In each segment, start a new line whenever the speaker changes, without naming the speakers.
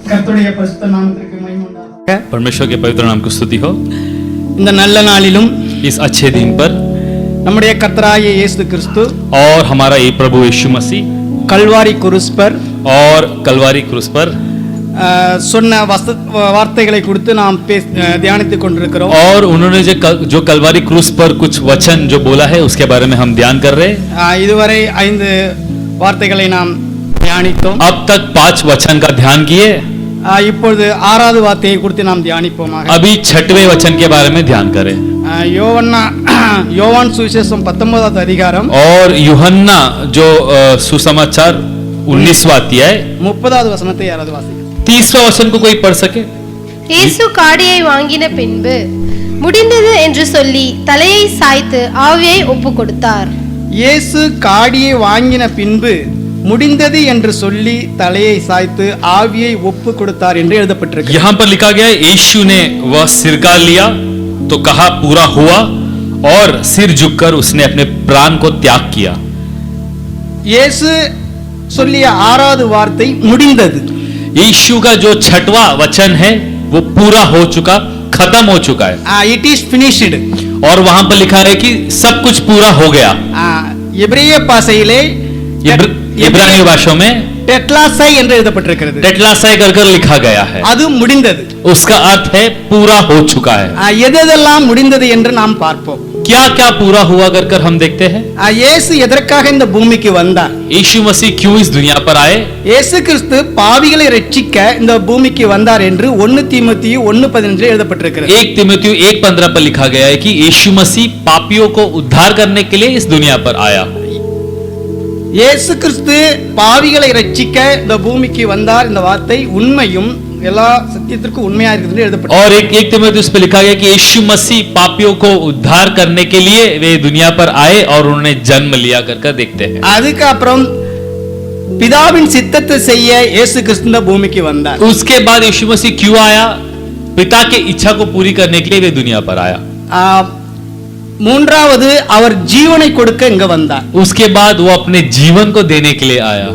கர்த்தருடைய பரிசுத்த நாமத்திற்கு மகிமை உண்டாகட்டும்.
परमेश्वर के पवित्र नाम की स्तुति हो।
இந்த நல்ல நாளிலும்
इस अच्छे दिन पर
நம்முடைய கர்த்தராகிய இயேசு கிறிஸ்து
और हमारा ये प्रभु यीशु मसीह
கல்வாரி குருஸ்பர்
और कलवारी क्रूस पर
சொன்ன வார்த்தைகளை குறித்து நாம் தியானித்துக் கொண்டிருக்கிறோம்.
और उन्होंने जो कलवारी क्रूस पर कुछ वचन जो बोला है उसके बारे में हम ध्यान कर रहे हैं।
இதுவரை 5 வார்த்தைகளை நாம் தியானித்தோம்.
अब तक 5 वचन का ध्यान किए।
இப்பொழுது 6வது வார்த்தையை குறித்து நாம் தியானிப்போமாக.
अभी 6वें वचन के बारे में ध्यान करें।
யோவான் சுவிசேஷம் 19வது அதிகாரம்
और यूहन्ना जो सुसमाचार 19वां अध्याय
30வது வசனத்தை யாராவது வாசிங்க.
30वां वचन को कोई पढ़ सके?
இயேசு காடியை வாங்கின பின்பு முடிந்தது என்று சொல்லி தலையை சாய்த்து ஆவியை ஒப்புக் கொடுத்தார்.
இயேசு காடியை வாங்கின பின்பு முடிந்தது என்று சொல்லி தலையை சாய்த்து ஆவியை ஒப்பு கொடுத்தார் என்று எழுதப்பட்டிருக்கு.
यहाँ पर लिखा गया है यीशु ने वह सिरका लिया तो कहा पूरा हुआ और सिर झुककर उसने अपने प्राण को त्याग किया।
இயேசு சொல்லிய 6வது வார்த்தை முடிந்தது.
यीशु का जो 6वां वचन है वो पूरा हो चुका, खत्म हो चुका है।
It is finished.
और वहां पर लिखा है कि सब कुछ पूरा हो गया।
எபிரேய பாஷையிலே
इब्रानी भाषा में
டெட்லாசை என்று எழுதப்பட்டிருக்கிறது.
टेटलासाई कर लिखा गया है।
அது முடிந்தது.
उसका अर्थ है पूरा हो चुका है।
எதெல்லாம் முடிந்தது என்று நாம் பார்ப்போம்.
क्या क्या पूरा हुआ कर हम देखते हैं।
இயேசு எதற்காக இந்த பூமிக்கு வந்தார்?
यीशु मसीह क्यों इस दुनिया पर आए?
இயேசு கிறிஸ்து பாவிகளை ரட்சிக்க இந்த பூமிக்கு வந்தார் என்று 1 தீமோத்தேயு 1:15 எழுதப்பட்டிருக்கிறது.
1 तीमुथियुस 1:15 पर लिखा गया है कि यीशु मसीह पापियों को उद्धार करने के लिए इस दुनिया पर आया।
இயேசு கிறிஸ்து பாவிகளை ரட்சிக்க இந்த பூமிக்கு வந்தார். இந்த வார்த்தை உண்மையும் எல்லா சத்தியத்திற்கும் உண்மையா இருக்குதுன்னு எழுதப்பட்டிருக்கு.
और 1 तीमुथियुस पे लिखा गया कि यीशु मसीह पापियों को उद्धार करने के लिए वे दुनिया पर आए और उन्होंने जन्म लिया कर देखते हैं।
அதுக்கு அப்புறம் பிதாவின் சித்தத்தை செய்ய இயேசு கிறிஸ்து இந்த பூமிக்கு வந்தார்.
उसके बाद यीशु मसीह क्यों आया? पिता की इच्छा को पूरी करने के लिए वे दुनिया पर आया।
மூன்றாவது அவர் ஜீவனை கொடுக்க இங்க வந்தார்.
उसके बाद वो अपने जीवन को देने के लिए आया।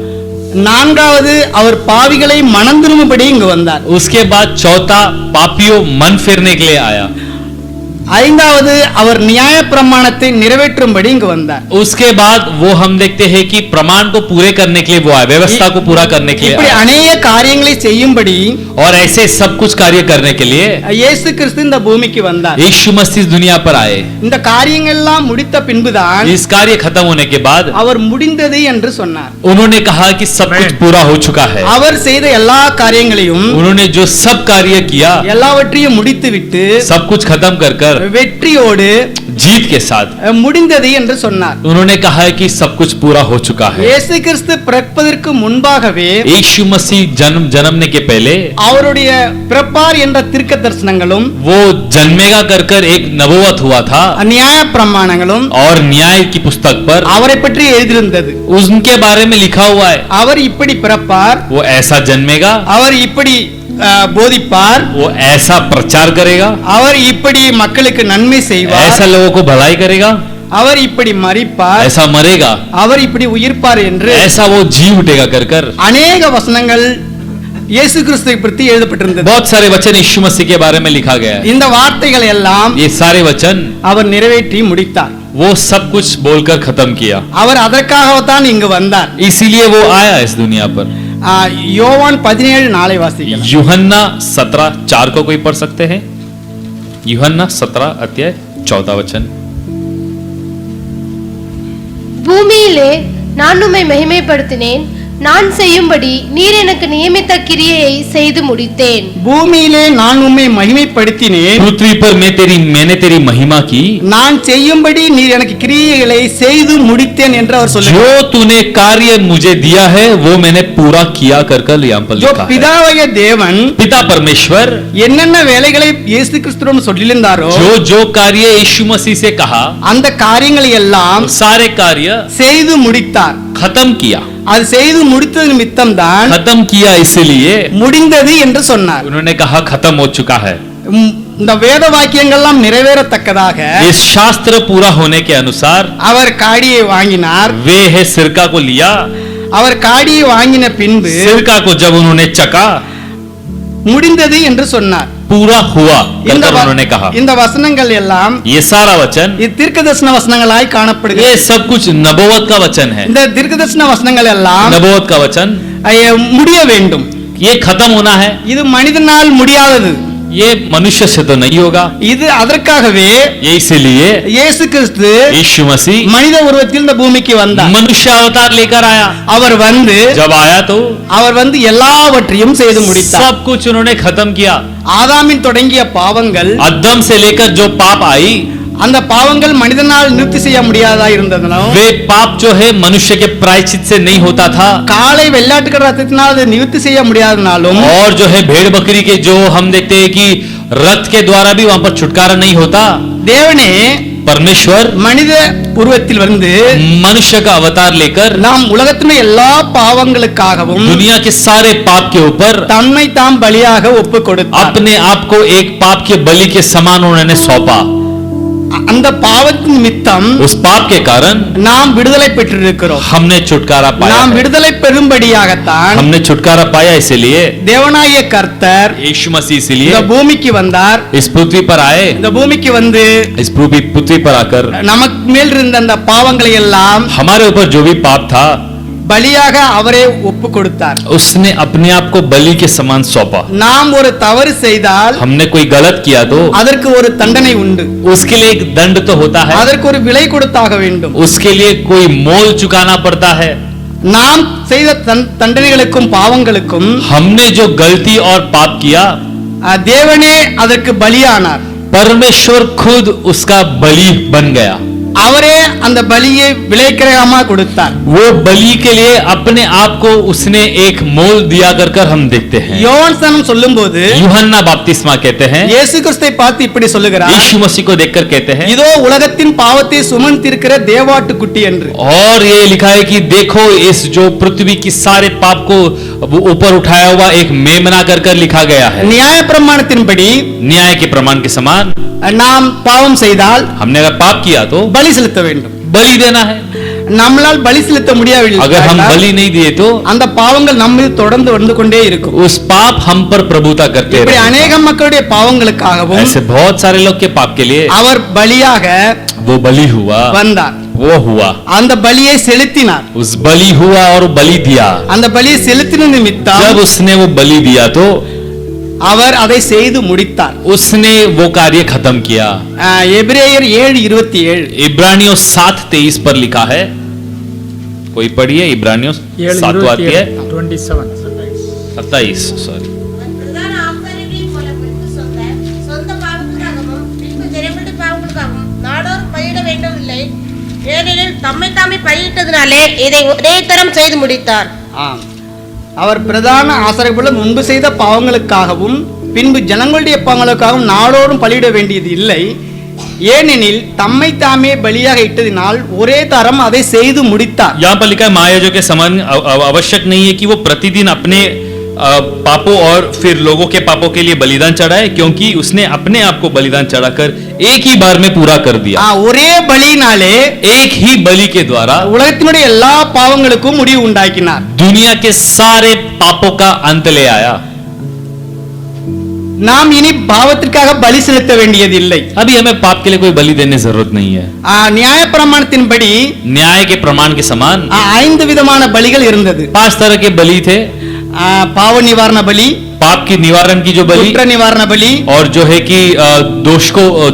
நான்காவது அவர் பாவிகளை மனம் திரும்பும்படி இங்க வந்தார்.
उसके बाद चौथा पापियों मन फेरने के लिए आया।
ஐந்தாவது அவர் நியாய பிரமாணத்தை நிறைவேற்றும்படி இங்க வந்தார்.
उसके बाद वो हम देखते हैं कि प्रमाण को पूरे करने के लिए वो आए, व्यवस्था को पूरा करने के लिए
இப்படி अनेक காரியங்களை செய்யும்படி
और ऐसे सब कुछ कार्य करने के लिए
இயேசு கிறிஸ்து இந்த பூமிக்கு வந்தார்.
यीशु मसीह दुनिया पर आए।
இந்த காரியங்கள் எல்லாம் முடித்த பின்புதான்
इस कार्य खत्म होने के बाद
அவர் முடிந்தது என்று சொன்னார்.
उन्होंने कहा कि सब कुछ पूरा हो चुका है।
அவர் செய்த எல்லா காரியங்களையும்
उन्होंने जो सब कार्य किया
எல்லாவற்றையும் முடித்துவிட்டு
सब कुछ खत्म कर
வெற்றியோடு
जीत के साथ
முடிந்தது என்று சொன்னார்.
उन्होंने कहा है कि सब कुछ पूरा हो चुका है।
இயேசு கிறிஸ்து பிறப்பதற்கு முன்பாகவே
यीशु मसीह जन्मने के पहले
அவருடைய பிறப்பார் என்ற தீர்க்க தரிசனங்களும்
वो जन्मेगा कर एक नबूवत हुआ था
நியாய பிரமாணங்களும்
और न्याय की पुस्तक पर
அவரை பற்றி எழுதியிருந்தது.
उनके बारे में लिखा हुआ है।
அவர் இப்படி பிறப்பார்,
वो ऐसा जन्मेगा,
அவர் இப்படி போதிப்பார்,
वो ऐसा प्रचार करेगा,
அவர் இப்படி மக்களுக்கு நன்மை செய்வார்,
ऐसा लोगों को भलाई करेगा,
அவர் இப்படி மரிப்பார்,
ऐसा मरेगा,
அவர் இப்படி உயிர்ப்பார் என்று
ऐसा वो जी उठेगा कर
अनेक वचनங்கள் இயேசு கிறிஸ்துவை பற்றி எழுதப்பட்டிருந்தது.
बहुत सारे वचन यीशु मसीह के बारे में लिखा गया है।
இந்த வார்த்தைகள் எல்லாம்
ये सारे वचन
அவர் நிறைவேற்றி முடித்தார்.
वो सब कुछ बोलकर खत्म किया।
அவர் அதற்காகத்தான் இங்கு வந்தார்.
इसीलिए वो आया इस दुनिया पर।
யோவான் 17:4 வாசிக்கலாம்.
यूहन्ना 17:4 को कोई पढ़ सकते हैं? यूहन्ना 17:14 वचन।
பூமியிலே நான் உம்மை மகிமைப்படுத்தினேன், நான் செய்யும்படி நீர் எனக்கு நியமித்த கிரியையை செய்து முடித்தேன்.
பூமியிலே நான் உம்மை மகிமைப்படுத்தினேன்,
पृथ्वी पर मैंने तेरी महिमा की,
நான் செய்யும்படி நீர் எனக்கு கிரியைகளை செய்து முடித்தேன் என்று அவர் சொல்லுகிறார்.
जो तूने कार्य मुझे दिया है वो मैंने पूरा किया कर यहाँ पर लिखा है।
பிதாவாகிய தேவன்
पिता परमेश्वर
என்னென்ன வேலைகளை இயேசு கிறிஸ்துவிடம் சொல்லியிருந்தாரோ
जो कार्य यीशु मसीह से कहा
அந்த காரியங்களை எல்லாம்
सारे कार्य
செய்து முடித்தார்.
खत्म किया।
அது செய்து முடித்தது நிமித்தம் தான்
खत्म किया, इसलिए
முடிந்தது என்று சொன்னார்.
उन्होंने कहा खत्म हो चुका है।
இந்த வேத வாக்கியங்கள்லாம் நிறைவேறத்தக்கதாக
इस शास्त्र पूरा होने के अनुसार
அவர் காடியை வாங்கினார்,
वे है सिरका को लिया,
அவர் காடியை வாங்கின பின்பு
सिरका को जब उन्होंने चका,
முடிந்தது என்று சொன்னார்.
पूरा हुआ
இந்த
कहकर उन्होंने कहा।
இந்த வசனங்கள் எல்லாம்
ये सारा वचन,
தீர்க்கதரிசன வசனங்களாய் காணப்படுகிறது.
ये सब कुछ नबूवत का वचन है।
இந்த தீர்க்கதரிசன வசனங்கள் எல்லாம்
नबूवत का वचन
முடிய வேண்டும்.
ये खत्म होना है,
இது மனிதனால் முடியாதது.
ये मनुष्य से तो नहीं होगा।
இது அதற்காகவே
ये इसीलिए
இயேசு கிறிஸ்து
यीशु मसीह
மனித உருவத்தில் இந்த பூமிக்கு வந்தார்.
मनुष्य अवतार लेकर आया।
அவர் வந்து
जब आया तो
எல்லாவற்றையும் செய்து முடித்தார்.
सब कुछ उन्होंने खत्म किया।
ஆதாமின் தொடங்கிய பாவங்கள்,
आदम से लेकर जो पाप आई,
அந்த பாவங்கள் மனிதனால் நிவர்த்தி செய்ய முடியாதா இருந்ததுனால
वे पाप जो है मनुष्य के प्रायश्चित से नहीं होता था।
காளை வெள்ளாட்டுக்கட ரத்தத்தினால் அதை நிவர்த்தி செய்ய முடியாதனாலும்
और जो है भेड़ बकरी के जो हम देखते हैं कि रथ के द्वारा भी वहां पर छुटकारा नहीं होता।
தேவனே
परमेश्वर
மனித உருவத்தில் வந்து
मनुष्य का अवतार लेकर
நாம் உலகத்தின் எல்லா பாவங்களுக்காகவும்
दुनिया के सारे पाप के ऊपर
தன்னை தாம் பலியாக ஒப்பு கொடுத்தார்.
अपने आप को एक पाप के बलि के समान उन्होंने सौंपा।
அந்த பாவத்தின் நிமித்தம்
उस पाप के कारण
நாம் விடுதலை பெற்றிருக்கிறோம்.
हमने छुटकारा पाया
நாம்
है।
விடுதலை பெறும்படியாகத்தான்
हमने छुटकारा पाया, इसीलिए
தேவனாகிய கர்த்தர்
यीशु मसीह
இந்த
इसीलिए
பூமிக்கு வந்தார்.
इस पृथ्वी पर आए।
இந்த பூமிக்கு வந்து
इस पृथ्वी पर आकर
நமக்கு மேல் இருந்த அந்த பாவங்களை எல்லாம்
हमारे ऊपर जो भी पाप था,
பலியாக அவரே ஒப்பு கொடுத்தார்.
उसने अपने आप को बलि के समान सौंपा।
நாம் ஒரு தவறு செய்தால்
हमने कोई गलत किया तो
அதற்கு ஒரு தண்டனை உண்டு.
उसके लिए एक दंड तो होता है,
அதற்கு ஒரு விலை கொடுத்தாக வேண்டும்.
उसके लिए कोई मोल चुकाना पड़ता है।
நாம் செய்த தண்டனைகளுக்கும் பாவங்களுக்கும்
हमने जो गलती और पाप किया,
தேவனே அதற்கு பலியானார்.
परमेश्वर खुद उसका बलि बन गया।
அவரே அந்த பலியை விலைக்கிரயமா கொடுத்தார்.
वो बलि के लिए अपने आप को उसने एक मोल दिया कर हम देखते हैं।
யோவான் சொல்லும்போது
यूहन्ना बपतिस्मा कहते हैं,
இயேசு கிறிஸ்துவை பார்த்து இப்படி சொல்லுகிறார்,
यीशु मसीह को देखकर कहते हैं,
இதோ உலகத்தின் பாவத்தை சுமந்திருக்கிற தேவாட்டுக்குட்டி என்று.
और ये लिखा है कि देखो इस जो पृथ्वी की सारे पाप को ऊपर उठाया हुआ एक मेमना कर लिखा गया है।
நியாய பிரமாணத்தின்படி
न्याय के प्रमाण के समान
நாம் பாவம் செய்தால்
हमने अगर पाप किया तो
பலி செலுத்த வேண்டும்.
बलि देना है।
நம்மளால் பலி செலுத்த முடியவில்லை,
अगर हम बलि नहीं दिए तो
அந்த பாவங்கள் நம்ம மீது தொடர்ந்து வந்து கொண்டே இருக்கும்.
उस पाप हम पर प्रभुता करते
இப்படி
रहेगा।
அநேக மக்களுடைய பாவங்களுக்காகவும்
ऐसे बहुत सारे लोग के पाप के लिए
அவர் பலியாக
वो बलि हुआ,
வந்தார்.
वो हुआ,
அந்த பலியை செலுத்தினார்.
उस बलि हुआ और बलि दिया।
அந்த பலியை செலுத்தின நிமித்தம்
जब उसने वो बलि दिया तो
அவர் அதை செய்து முடித்தார்.
उसने वो कार्य खत्म किया।
எபிரேயர் 7:27
इब्रानियों 7:23 पर लिखा है, कोई पढ़िए इब्रानियों 7वां अध्याय 27 सॉरी।
பிரதான ஆசாரியர்களைப் போல பின்பு சொந்த பாவங்களுக்காகவும் பின்பு ஜனங்களுடைய பாவங்களுக்காகவும் நாடோறும் பலியிட வேண்டவில்லை. ஏனெனில் தம்மை பலியிட்டதினாலே இதை ஒரே தரம் செய்து முடித்தார்.
ஆம், அவர் பிரதான ஆசாரியர்கள் முன்பு செய்த பாவங்களுக்காகவும் பின்பு ஜனங்களுடைய பாவங்களுக்காகவும் நாடோறும் பலியிட வேண்டியது இல்லை. ஏனெனில் தம்மை தாமே பலியாக இட்டதினால் ஒரே தரம் அதை செய்து முடித்தார்.
यहाँ पर लिखा है महायाजक के समान आवश्यक नहीं है कि वो प्रतिदिन अपने पापों और फिर लोगों के पापों के लिए बलिदान चढ़ाए, क्योंकि उसने अपने आप को बलिदान चढ़ाकर एक ही बार में पूरा कर दिया।
ஒரே பலியினாலே
एक ही बलि के द्वारा
உலகத்தினுடைய எல்லா பாவங்களுக்கும் முடிவு உண்டாக்கினார்.
दुनिया के सारे पापों का अंत ले आया।
நாம் இனி பாவத்திற்காக பலி செலுத்த வேண்டியதில்லை.
अभी हमें पाप के लिए कोई बलि देने की जरूरत नहीं है।
நியாய பிரமாணத்தின்படி
न्याय के प्रमाण के समान
5 விதமான பலிகள் இருந்தது.
5 तरह के बलि थे।
பாவ நிவாரண பலி,
पाप की निवारण की जो बलि,
குற்ற நிவாரண பலி,
और जो है कि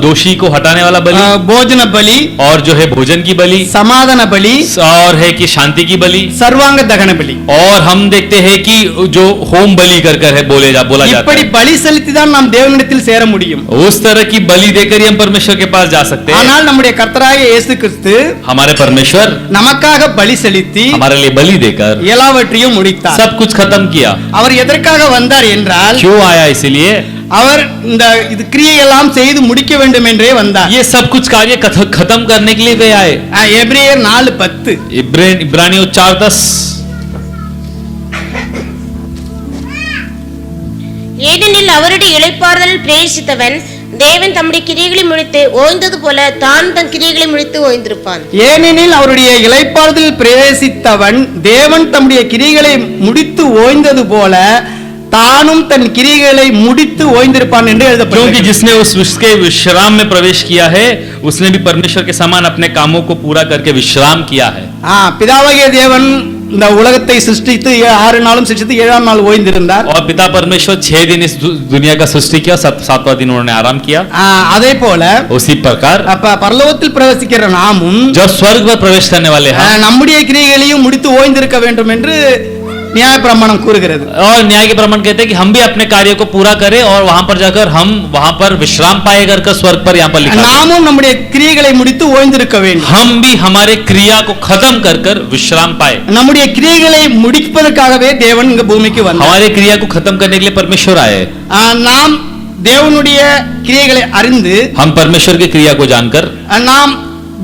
दोषी को हटाने वाला बलि,
போஜன பலி,
और जो है भोजन की बलि,
சமாதான பலி,
और है कि शांति की बलि,
சர்வாங்க दहन பலி.
और हम देखते हैं कि जो होम बलि कर है बोला जाता
இப்படி
है।
பலி செலுத்தி தான் நாம் தேவனிடத்தில் சேர முடியும்.
उस तरह की बलि देकर ही हम परमेश्वर के पास जा सकते हैं।
ஆனால் நம்முடைய கர்த்தராகிய இயேசு கிறிஸ்து
हमारे परमेश्वर
நமக்காக பலி செலுத்தி
हमारे लिए बलि देकर
எல்லாவற்றையும் முடித்தார்.
सब कुछ खत्म किया।
அவர் எதற்காக வந்தார் என்றால்
क्यों आया? इसलिए
அவர் இந்த இது கிரியையெல்லாம் செய்து முடிக்க வேண்டும் என்றே வந்தார்.
ये सब कुछ कार्य खत्म करने के लिए वे आए।
எபிரேயர் 4:10
इब्रानियों 4:10
ஏனெனில் அவருடைய இளைப்பாறுதல் பிரவேசித்தவன் தேவன் தம்முடைய கிரியைகளை முடித்து ஓய்ந்தது போல தான் தன் கிரியைகளை முடித்து ஓய்ந்திருப்பான்.
ஏனெனில் அவருடைய இளைப்பாறுதலில் பிரவேசித்தவன் தேவன் தம்முடைய கிரியைகளை முடித்து ஓய்ந்தது போல தானும் தன் கிரியைகளை முடித்து ஓய்ந்திருப்பான் என்று
क्योंकि
எழுதப்பட்டிருக்கிறது.
जिसने उसके विश्राम में प्रवेश किया है उसने भी परमेश्वर के समान अपने कामों को पूरा करके विश्राम किया है.
பிதாவாகிய தேவன் இந்த உலகத்தை சிருஷ்டித்து 6 நாளும் சிருஷ்டித்து 7ஆம் நாள் ஓய்ந்திருந்தார்.
और पिता परमेश्वर 6 दिन इस दुनिया का सृष्टि किया, 7वां दिन उन्होंने आराम किया.
அதே போல
उसी प्रकार
அப்ப பரலோகத்தில் பிரவேசிக்கிற நாமும்
जब स्वर्ग में प्रवेश करने वाले हैं
நம்முடைய கிரியைகளையும் முடித்து ஓய்ந்திருக்க வேண்டும் என்று நியாயப்பிரமாணம் கூறுகிறது.
और न्याय के प्रमाण कहते हैं कि हम भी अपने कार्य को पूरा करें और वहां पर जाकर हम वहां पर विश्राम पाए कर स्वर्ग पर यहाँ पर लिखा है,
நாமும் நம்முடைய கிரியைகளை முடித்து ஓய்ந்திருக்க வேண்டும்.
हम भी हमारे क्रिया को खत्म कर विश्राम पाए.
நம்முடைய கிரியைகளை முடிப்பதற்காகவே தேவன் இங்க பூமிக்கு வந்தார்.
हमारे क्रिया को खत्म करने के लिए परमेश्वर आए.
நாம் தேவனுடைய கிரியைகளை அறிந்து
हम परमेश्वर की क्रिया को जानकर
நாம்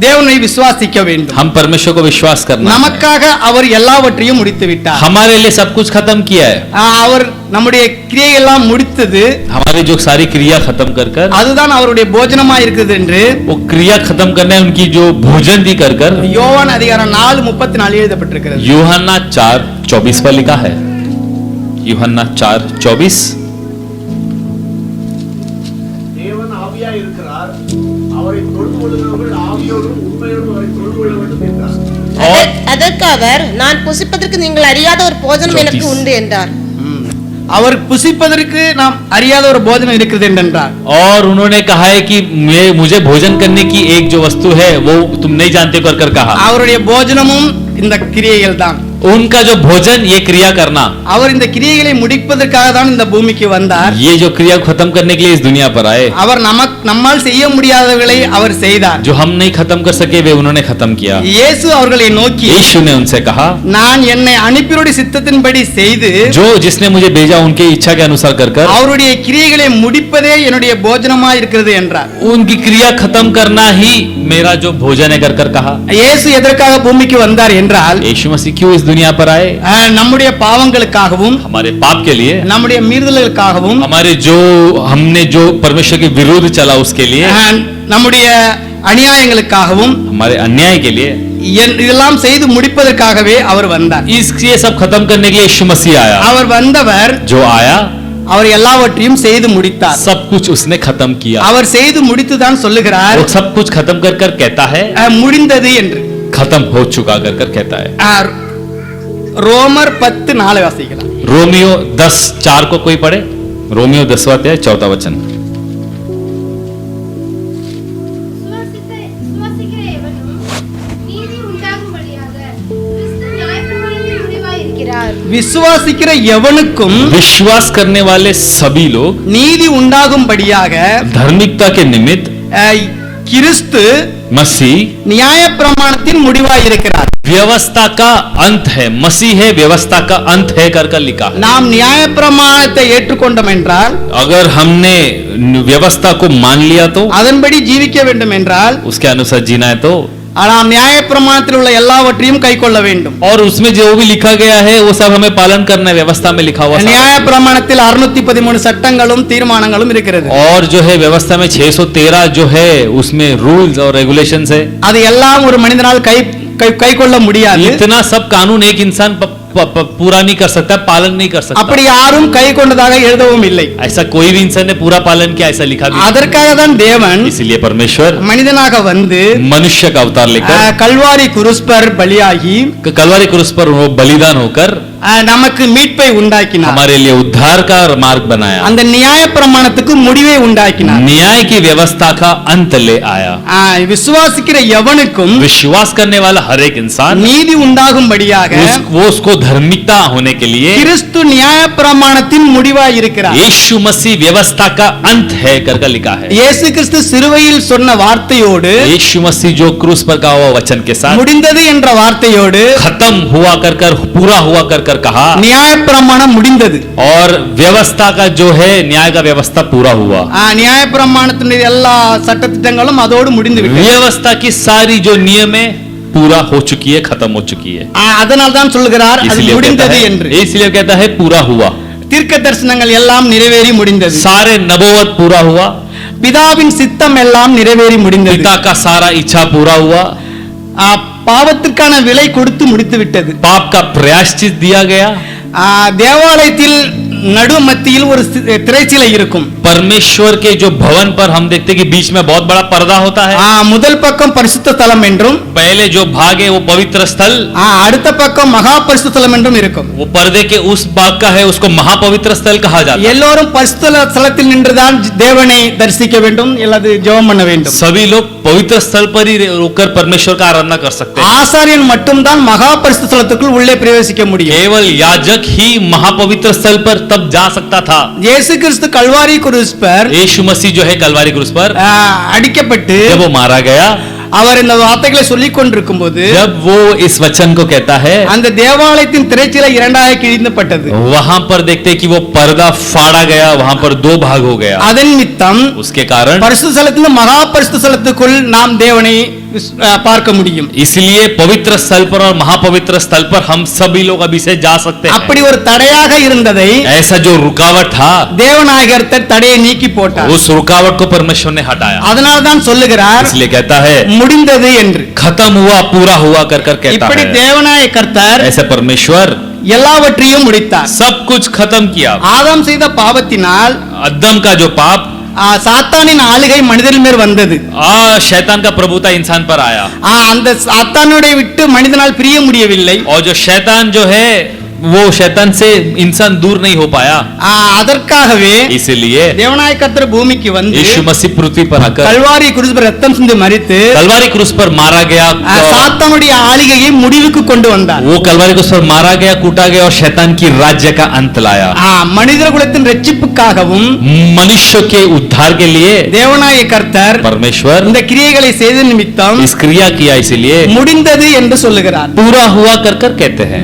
தேவனை விசுவாசிக்க வேண்டும்.
हम परमेश्वर को विश्वास करना है.
நமக்காக அவர் எல்லாவற்றையும் முடித்து விட்டார்.
हमारे लिए सब कुछ खत्म किया है.
அவர் நம்முடைய கிரியையெல்லாம் முடித்தது,
हमारी जो सारी क्रिया खत्म कर
அதுதான் அவருடைய போஜனமா இருக்குது என்று
वो क्रिया खत्म करने उनकी जो भोजन दी कर
யோவான் அதிகாரம் 4:34 எழுதப்பட்டிருக்கிறது.
यूहन्ना 4:24 पर लिखा है. यूहन्ना 4:24
தேவன் ஆவியாய் இருக்கிறார், அவரை தொழுது கொள்கிறவர்கள் ஆவியோடும் உண்மையோடும் அவரை தொழுது கொள்ள வேண்டும் என்றார்.
அதற்கு அவர், நான் புசிப்பதற்கு நீங்கள் அறியாத ஒரு போஜனம் எனக்கு உண்டு என்றார்.
அவர் புசிப்பதற்கு நாம் அறியாத ஒரு போஜனம் இருக்கிறது என்றார்.
और उन्होंने कहा है कि मुझे भोजन करने की एक जो वस्तु है वो तुम नहीं जानते कर कहा.
அவருடைய போஜனமும் இந்த கிரியைகள் தான்.
उनका जो भोजन ये क्रिया करना,
அவர் இந்த கிரியைகளை முடிப்பதற்காக தான் இந்த பூமிக்கு வந்தார்.
ये जो क्रिया को खत्म करने के लिए इस दुनिया पर आए.
அவர் நம்மால் செய்ய முடியாதவைகளை அவர் செய்தார்.
जो हम नहीं खत्म कर सके वे उन्होंने खत्म किया.
இயேசு அவர்களை நோக்கி,
यीशु ने उनसे कहा,
நான் என்னை அனுப்பியவருடைய சித்தத்தின்படி செய்து
जो जिसने मुझे भेजा उनके इच्छा के अनुसार कर
அவருடைய கிரியைகளை முடிப்பதே என்னுடைய போஜனமா இருக்கிறது என்றார்.
उनकी क्रिया खत्म करना ही मेरा जो भोजन है कर कहा.
இயேசு எதற்காக பூமிக்கு வந்தார் என்றால்
यीशु मसीह क्यों इस दुनिया पर आए?
நம்முடைய பாவங்களுக்காகவும்
हमारे पाप के लिए,
நம்முடைய மீறுதல்களுக்காகவும்
हमारे जो हमने जो परमेश्वर के विरुद्ध चला उसके लिए,
நம்முடைய அநியாயங்களுக்காகவும்
हमारे अन्याय के लिए,
இதெல்லாம் செய்து முடிப்பதற்காகவே அவர் வந்தார்.
इसलिए सब खत्म करने के लिए यीशु मसीह आया.
அவர் வந்தவர்
जो आया
அவர் எல்லாவற்றையும் செய்து முடித்தார்.
सब कुछ उसने खत्म किया.
அவர் செய்து முடித்து தான் சொல்லுகிறார்,
वो सब कुछ खत्म कर कहता है,
முடிந்தது என்று.
खत्म हो चुका कर कहता है.
ரோமர் 10:4 வாசிக்கலாம்.
रोमियो 10:4 को कोई पढ़े. रोमियो 10वां अध्याय 4वां वचन.
சுவாசிக்கிற எவனும் நீதி உண்டாகும்படியாக கிறிஸ்து நியாயப்பிரமாணத்தின் முடிவாய் இருக்கிறார்.
விசுவாசிக்கிற எவனுக்கும்
विश्वास करने वाले सभी लोग
நீதி உண்டாகும்படியாக
धार्मिकता के निमित्त
கிறிஸ்து
मसीह
நியாயப்பிரமாணத்தின் முடிவாய் இருக்கிறார்.
व्यवस्था का अंत है. मसीह है व्यवस्था का अंत है कर लिखा है.
நாம் நியாயப்பிரமாணத்தை ஏற்றுக்கொண்டோம் என்றால்,
अगर हमने व्यवस्था को मान लिया तो,
அதன்படி ஜீவிக்க வேண்டும் என்றால்,
उसके अनुसार जीना है तो,
நாம் நியாயப்பிரமாணத்தில் உள்ள எல்லாவற்றையும் கைக்கொள்ள வேண்டும்.
और उसमें जो भी लिखा गया है वो सब हमें पालन करना है. व्यवस्था में लिखा हुआ सब.
நியாயப்பிரமாணத்தில் 613 சட்டங்களும் தீர்மானங்களும் இருக்கிறது.
और जो है व्यवस्था में 613 जो है उसमें रूल्स और रेगुलेशंस है.
அது எல்லாம் ஒரு மனிதனால் கைக்கொள்ள முடியாது.
इतना सब कानून एक इंसान पूरा नहीं कर सकता, पालन नहीं कर सकता.
அப்படி யாரும் கை கொண்டதாக எழுதவும் இல்லை.
ऐसा कोई भी इंसान ने पूरा पालन किया ऐसा लिखा भी.
அதற்காக தான் தேவன்
इसलिए परमेश्वर
மனிதனாக வந்து
मनुष्य का अवतार लेकर
கல்வாரி குருஸ்பர் பலியாகி
कलवारी क्रूस पर वो बलिदान होकर
நமக்கு மீட்பை உண்டாக்கினார்.
हमारे लिए उद्धार का मार्ग बनाया.
அந்த நியாயப்பிரமாணத்துக்கு முடிவை उண்டாக்கினார்.
न्याय की व्यवस्था का अंत ले आया.
விசுவாசிக்கிற எவனுக்கும்
विश्वास करने वाला हर एक इंसान
நீதி உண்டாகும்படியாக
वो उसको धार्मिकता होने के लिए
கிறிஸ்து நியாயப்பிரமாணத்தின் முடிவாய் இருக்கிறார்.
यीशु मसीह व्यवस्था का अंत है कर लिखा है.
இயேசு கிறிஸ்து சிலுவையில் சொன்ன வார்த்தையோடு,
यीशु मसीह जो क्रूस पर कहा हुआ वचन के साथ
முடிந்தது என்ற வார்த்தையோடு
खत्म हुआ कर पूरा हुआ कर कहा,
நியாயப்பிரமாணம் முடிந்தது.
और व्यवस्था का जो है न्याय का व्यवस्था पूरा हुआ.
நியாயப்பிரமாணத்தினுடைய எல்லா சட்டத்திட்டங்களும் அதோடு முடிந்து விட்டது.
व्यवस्था की सारी जो नियम है पूरा हो चुकी है, खत्म हो चुकी है.
அதனால் தான் சொல்லுகிறார் அது முடிந்தது என்று.
इसलिए कहता है पूरा हुआ.
தீர்க்க தரிசனங்கள் எல்லாம் நிறைவேறி முடிந்தது.
सारे नबूवत पूरा हुआ.
பிதாவின் சித்தம் எல்லாம் நிறைவேறி முடிந்தது.
पिता का सारा इच्छा पूरा हुआ,
பாவத்திற்கான விலை கொடுத்து முடித்து விட்டது.
पाप का प्रायश्चित दिया गया.
தேவாலயத்தில் நடு மத்தியில் ஒரு திரைச்சீலை இருக்கும்.
परमेश्वर के जो भवन पर हम देखते हैं कि बीच में बहुत बड़ा पर्दा होता है.
முதல் பக்கம் பரிசுத்த ஸ்தலம் என்றும்,
पहले जो भाग है वो पवित्र स्थल,
அடுத்த பக்கம் மகா பரிசுத்த ஸ்தலம் என்றும் இருக்கும்.
वो पर्दे के उस भाग का है, उसको महापवित्र स्थल कहा जाता है.
எல்லோரும் பரிசுத்த ஸ்தலத்தில் நின்றுதான் தேவனை தரிசிக்க வேண்டும், அல்லது ஜெபம் பண்ண வேண்டும்.
सभी लोग पवित्र स्थल पर ही रुककर परमेश्वर का आराधना कर सकते हैं.
ஆசாரியன் மட்டும்தான் மகா பரிசுத்த ஸ்தலத்துக்குள் உள்ளே பிரவேசிக்க முடியும்.
केवल याजक ही महापवित्र स्थल पर तब जा सकता था.
இயேசு கிறிஸ்து கல்வாரி குருஸ் पर
यीशु मसीह जो है कलवारी क्रूस पर
அடிக்கப்பட்டு
जब वो मारा गया,
அவர் இந்த வார்த்தைகளை சொல்லிக் கொண்டிருக்கும் போது
जब वो इस वचन को कहता है,
அந்த தேவாலயத்தின் திரைச்சீலை இரண்டாக கிழிந்தப்பட்டது.
वहां पर देखते हैं कि वो पर्दा फाड़ा गया, वहां पर दो भाग हो गया.
அதன் நிமித்தம்
उसके कारण
பரிசுத்த ஸ்தலத்திலிருந்து மகா பரிசுத்த ஸ்தலத்துக்குள் நாம் தேவனை பார்க்க முடியும்.
इसलिए पवित्र स्थल पर और महापवित्र स्थल पर हम सभी लोग अभी से जा सकते हैं.
அப்படி ஒரு தடையாக இருந்ததை
ऐसा जो रुकावट था,
தேவநாயகர் தடையை நீக்கி போட்டார்.
उस रुकावट को परमेश्वर ने हटाया.
அதனால தான் சொல்லுகிறார்
इसलिए कहता है
முடிந்தது என்று.
खत्म हुआ, पूरा हुआ कर कहता
இப்படி
है.
தேவனாய கர்த்தர்
ऐसे परमेश्वर
எல்லாவற்றையும் முடித்தார்.
सब कुछ खत्म किया.
ஆதாம் செய்த பாவத்தினால்
अदम का जो पाप,
சாத்தானின் ஆளுகை மனிதன் மேல் வந்தது.
शैतान का प्रभुता इंसान पर आया.
அந்த சாத்தானுடைய விட்டு மனிதனால் பிரிய முடியவில்லை.
और जो शैतान जो है वो शैतान से इंसान दूर नहीं हो पाया.
அதற்காகவே
इसीलिए
தேவனாய கர்த்தர் பூமிக்கு வந்து
यीशु मसीह पृथ्वी पर आकर
கல்வாரி குருஸ் ரத்தம் சிந்தி மரித்து
कलवारी क्रूस पर मारा गया.
சாத்தானுடைய ஆளுகையை முடிவுக்கு கொண்டு வந்தார்.
वो कलवारी क्रूस पर मारा गया, कूटा गया और शैतान की राज्य का अंत लाया.
மனிதர் குலத்தின் ரட்சிப்புக்காகவும்
मनुष्य के उद्धार के लिए
தேவனாய கர்த்தர்
परमेश्वर
இந்த கிரியைகளை செய்த நிமித்தம்
इस क्रिया किया, इसीलिए
முடிந்தது என்று சொல்லுகிறார்.
पूरा हुआ कर कहते हैं.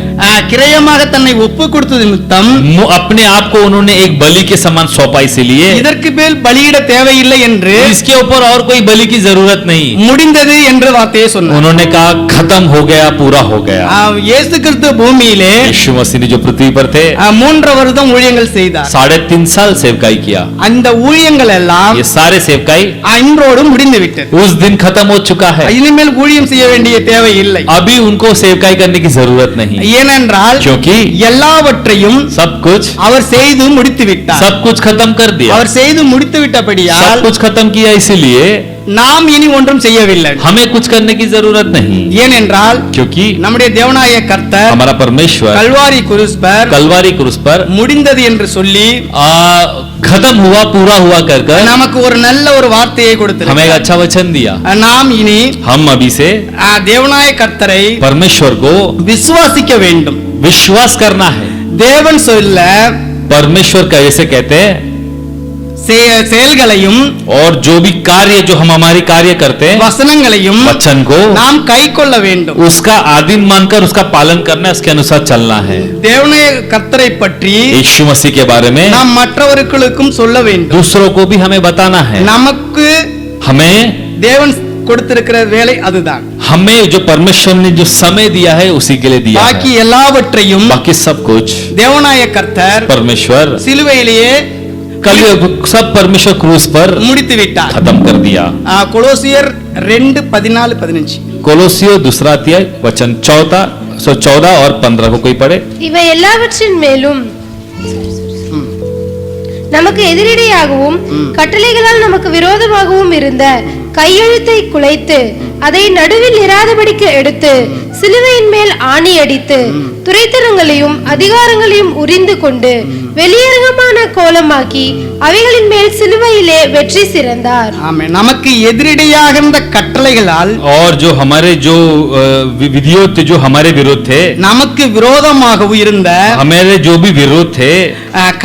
கிரயமாக தன்னை ஒப்பு கொடுத்தது நிமித்தம்
अपने आप को उन्होंने एक बलि के समान सौंपा, इसीलिए
இதற்கு மேல் பலியிட தேவையில்லை என்று
इसके ऊपर और कोई बलि की जरूरत नहीं.
முடிந்தது என்ற வார்த்தையை சொன்னார்.
उन्होंने कहा खत्म हो गया, पूरा हो गया.
இயேசு கிறிஸ்து பூமியிலே
यीशु मसीह ने जो पृथ्वी पर थे
3 வருடம் ஊழியங்கள் செய்தார்.
3.5 साल सेवकाई किया.
அந்த ஊழியங்கள் எல்லாம்
ये सारे सेवकाई
இன்றோடு முடிந்து விட்டது.
उस दिन खत्म हो चुका है.
இனிமேல் ஊழியம் செய்ய வேண்டிய தேவை இல்லை.
अभी उनको सेवकाई करने की जरूरत नहीं,
ஏனென்றால்
क्योंकि
எல்லாவற்றையும்
सब कुछ
அவர் செய்து முடித்து விட்டார்.
सब कुछ खत्म कर दिया.
அவர் செய்து முடித்து
सब
விட்டபடியால்
कुछ खत्म किया, इसीलिए
நாம் இனி ஒன்றும் செய்யவில்லை.
हमें कुछ करने की जरूरत नहीं,
ஏனென்றால்
क्योंकि
நம்முடைய தேவனாய கர்த்தர்
हमारा परमेश्वर
கல்வாரி குருஸ் पर
कलवारी क्रूस पर
முடிந்தது என்று சொல்லி
खत्म हुआ, पूरा हुआ कर
நமக்கு ஒரு நல்ல ஒரு வார்த்தையை
हमें एक
கொடுத்தார்.
अच्छा वचन दिया.
நாம் इनी
हम अभी से
தேவனாய கர்த்தரை
परमेश्वर को
விசுவாசிக்க வேண்டும்.
विश्वास करना है.
தேவன் சொல்ல
परमेश्वर कैसे कहते हैं,
செயல்களையும்
और जो भी कार्य जो हम हमारी कार्य करते हैं,
வசனங்களையும்
वचन को
நாம் கைக்கொள்ள வேண்டும்.
उसका आदिम मानकर उसका पालन करना है, उसके अनुसार चलना है.
தேவனாய கர்த்தரை பற்றி
यीशु मसीह के बारे में
நாம் மற்றவர்களுக்கும் சொல்ல வேண்டும்.
दूसरों को भी हमें बताना है.
நமக்கு
हमें
தேவன் கொடுத்திருக்கிற வேலை அதுதான்.
हमें जो परमेश्वर ने जो समय दिया है उसी के लिए दिया
பாக்கி
है.
எல்லாவற்றையும்
बाकी सब कुछ
தேவனாய கர்த்தர்
परमेश्वर
சிலுவையிலேயே
कल सब परमेश्वर क्रूस पर
முடித்து விட்டார்.
खत्म कर दिया.
கொலோசியர் 2:14-15
कोलोसियो दूसरा अध्याय वचन 14 और 15 को कोई पढ़े.
இவை எல்லாவற்றின் மேலும் நமக்கு எதிரடையாகவும் கட்டளைகளால் நமக்கு விரோதமாகவும் இருந்த கையெழுத்தை குலைத்து அதை நடுவில் இராதபடிக்கு எடுத்து சிலுவையின் மேல் ஆணி அடித்து துரைத்தனங்களையும் அதிகாரங்களையும் உரிந்து கொண்டு வெளியரங்கமான கோலமாக்கி அவைகளின் மேல் சிலுவையிலே வெற்றி சிறந்தார்.
ஆமென். நமக்கு எதிரடையாக இருந்த கட்டளைகளால்
और जो हमारे जो विधियों थे, जो हमारे विरोध थे,
நமக்கு விரோதமாகவும் இருந்த
हमारे जो भी विरोध थे,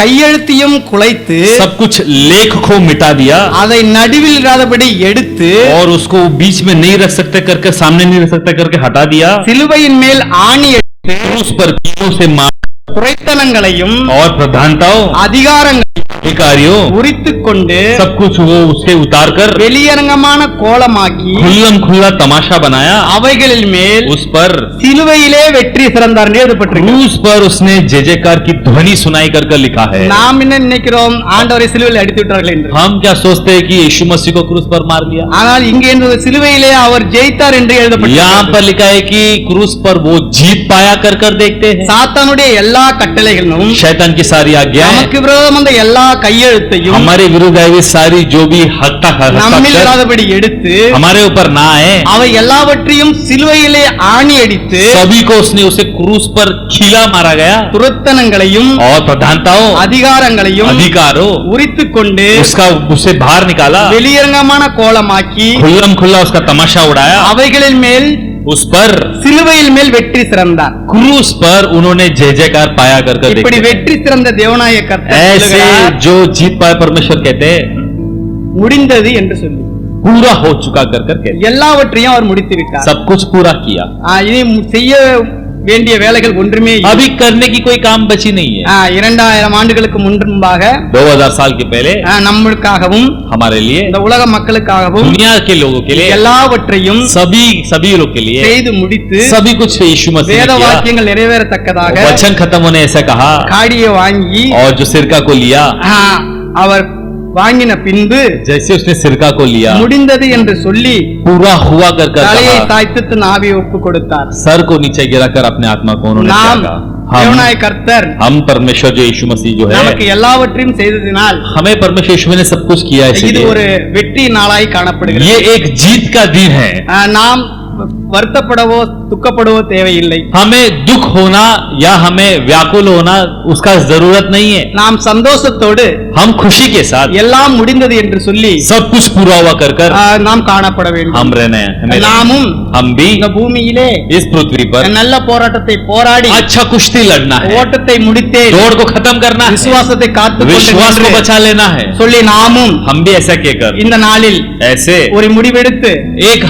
கையெழுத்தையும் குலைத்து
सब कुछ लेख को मिटा दिया.
அதை நடுவில் இராதபடி எடுத்து
और उसको बीच में नहीं रख सकते करके, सामने नहीं रख सकते करके हटा दिया.
சிலுவையின் மேல் ஆணி அடித்து
क्रूस पर तीरों से मार
துரைத்தனங்களையும்
और प्रधानताओं
அதிகாரங்களையும்
अधिकारियों
உரித்துக் கொண்டு
सब कुछ वो उससे उतार कर
வெளியரங்கமான கோலமாக்கி
खुल्लम खुल्ला तमाशा बनाया,
அவைகளில் மேல்
उस पर
சிலுவையிலே வெற்றி சிறந்தார் என்று எழுதப்பட்டிருக்கு.
क्रूस पर उसने जय जयकार की ध्वनि सुनाई कर कर लिखा है।
நாம் என்ன நினைக்கிறோம், ஆண்டவரை சிலுவையில் அடித்து விட்டார்கள் என்று.
हम क्या सोचते हैं कि यीशु मसीह को क्रूस पर मार दिया?
ஆனால் இங்கே என்று சிலுவையிலே அவர் ஜெயித்தார் என்று
यहाँ
எழுதப்பட்டிருக்கு.
पर लिखा है कि क्रूस पर वो जीत पाया कर कर देखते हैं।
சாத்தானுடைய எல்லா கட்டளைகளும்
शैतान की सारी आज्ञाएं,
நமக்கு விரோதம் வந்த எல்லா கையெழுத்தையும்
हमारे विरुद्ध आई हुई सारी जो भी
நம்மில்
हस्ताक्षर
இராதபடி எடுத்து
हमारे ऊपर ना आए,
அவை எல்லாவற்றையும் சிலுவையிலே ஆணி அடித்து
सभी को उसने उसे क्रूस पर खीला मारा गया
துரத்தனங்களையும்
और प्रधानताओं,
அதிகாரங்களையும்
अधिकारों
உரித்துக் கொண்டு
उसका उसे बाहर निकाला,
வெளியரங்கமான கோலமாக்கி
खुल्लम खुल्ला उसका तमाशा उड़ाया,
அவைகளின் மேல்
उस पर
சிலுவையில் மேல் வெற்றி சிறந்தார்.
क्रूस पर उन्होंने जय जयकार पाया कर कर
இப்படி
देखते हैं।
வெற்றி சிறந்த தேவனாய கர்த்தர்
ऐसे
சொல்லுகிறார்,
जो जीत पाए परमेश्वर कहते हैं
முடிந்தது என்று சொல்லி
पूरा हो चुका कर कर कहते हैं।
எல்லாவற்றையும் அவர் முடித்து விட்டார்.
सब कुछ पूरा किया,
இனி செய்ய வேண்டிய வேலைகள் ஒன்றுமே இல்லை.
अभी करने की कोई काम बची नहीं है।
2000 ஆண்டுகளுக்கு முன்பாக
2000 साल के पहले
நம்மளுக்காகவும்
हमारे लिए,
இந்த உலக மக்களுக்காகவும்
दुनिया के लोगों के लिए,
எல்லாவற்றையும்
सभी लोग के लिए
செய்து முடித்து
सभी कुछ यीशु मसीह
வேத
ने किया।
வாக்கியங்கள் நிறைவேறத்தக்கதாக
वचन खत्म होने ऐसा कहा
காடியை வாங்கி
और जो सिरका को लिया,
அவர் வாங்கின பின்பு
जैसे उसने सिरका को लिया,
முடிந்தது என்று சொல்லி
पूरा हुआ कर कर
தலையை
कहा,
தாய்த்து தன் ஆவியை ஒப்பு கொடுத்தார்.
सर को नीचे गिराकर अपने आत्मा को उन्होंने
நாம்
त्यागा।
தேவனாய கர்த்தர்
हम परमेश्वर जो यीशु मसीह जो है,
நமக்கு எல்லாவற்றையும் செய்ததினால்
हमें परमेश्वर यीशु ने सब कुछ किया है,
இது
इसीलिए
ஒரு வெற்றி நாளாய் காணப்படுகிறது.
ये एक जीत का दिन है।
நாம் வருத்தப்படவோ துக்கப்படவோ தேவையில்லை.
हमें दुख होना या हमें व्याकुल होना उसका जरूरत नहीं है।
நாம் சந்தோஷத்தோடு
हम खुशी के साथ
எல்லாம் முடிந்தது என்று சொல்லி
सब कुछ पूरा हुआ कर कर
நாம் காணப்பட வேண்டும்.
हम रहने हैं,
நாமும்
हम भी
இந்த பூமியிலே
इस पृथ्वी पर
நல்ல போராட்டத்தை போராடி
अच्छा कुश्ती लड़ना है,
ஓட்டத்தை முடித்தேன்,
दौड़ को खत्म करना है,
விசுவாசத்தை காத்து
विश्वास को बचा लेना है।
சொல்லி நாமும்
हम भी ऐसा क्या कर
இந்த நாளில்
ऐसे
ஒரு முடிவெடுத்து
एक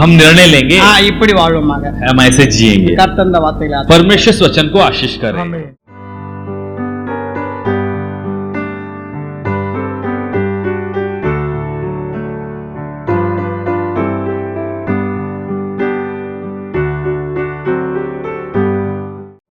हम निर्णय लेंगे,
இப்படி வாழ்வோமாக.
हम ऐसे जिएंगे।
கர்த்தர் இந்த வார்த்தைகளை
परमेश्वर इस वचन को आशीष करें।